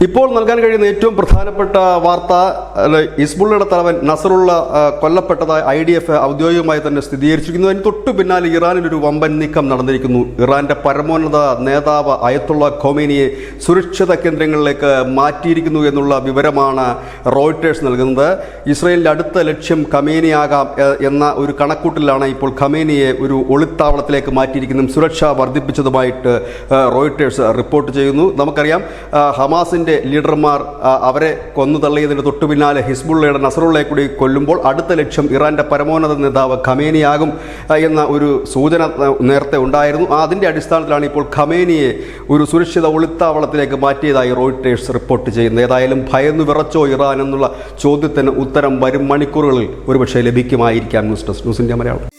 ഇപ്പോൾ നൽകാൻ കഴിയുന്ന ഏറ്റവും പ്രധാനപ്പെട്ട വാർത്ത ഹിസ്ബുള്ളയുടെ തലവൻ നസറുള്ള കൊല്ലപ്പെട്ടതായി IDF ഔദ്യോഗികമായി തന്നെ സ്ഥിരീകരിച്ചിരിക്കുന്നു. അതിന് തൊട്ടു പിന്നാലെ ഇറാനിലൊരു വമ്പൻ നീക്കം നടന്നിരിക്കുന്നു. ഇറാന്റെ പരമോന്നത നേതാവ് അയത്തുള്ള ഖൊമേനിയെ സുരക്ഷിത കേന്ദ്രങ്ങളിലേക്ക് മാറ്റിയിരിക്കുന്നു എന്നുള്ള വിവരമാണ് റോയിട്ടേഴ്സ് നൽകുന്നത്. ഇസ്രയേലിന്റെ അടുത്ത ലക്ഷ്യം ഖമേനിയാകാം എന്ന ഒരു കണക്കൂട്ടിലാണ് ഇപ്പോൾ ഖമേനിയെ ഒരു ഒളിത്താവളത്തിലേക്ക് മാറ്റിയിരിക്കുന്നതും സുരക്ഷ വർദ്ധിപ്പിച്ചതുമായിട്ട് റോയിട്ടേഴ്സ് റിപ്പോർട്ട് ചെയ്യുന്നു. നമുക്കറിയാം, ഹമാസിന്റെ ലീഡർമാർ അവരെ കൊന്നു തള്ളിയതിന് തൊട്ടു പിന്നാലെ ഹിസ്ബുള്ളയുടെ നസറുള്ളയെ കൂടി കൊല്ലുമ്പോൾ അടുത്ത ലക്ഷ്യം ഇറാന്റെ പരമോന്നത നേതാവ് ഖമേനിയാകും എന്ന ഒരു സൂചന നേരത്തെ ഉണ്ടായിരുന്നു. അതിന്റെ അടിസ്ഥാനത്തിലാണ് ഇപ്പോൾ ഖമേനിയെ ഒരു സുരക്ഷിത ഒളിത്താവളത്തിലേക്ക് മാറ്റിയതായി റോയിട്ടേഴ്സ് റിപ്പോർട്ട് ചെയ്യുന്നത്. ഏതായാലും ഭയന്നു വിറച്ചോ ഇറാൻ എന്നുള്ള ചോദ്യത്തിന് ഉത്തരം വരും മണിക്കൂറുകളിൽ ഒരുപക്ഷെ ലഭിക്കുമായിരിക്കാം. News desk, news India Malayalam.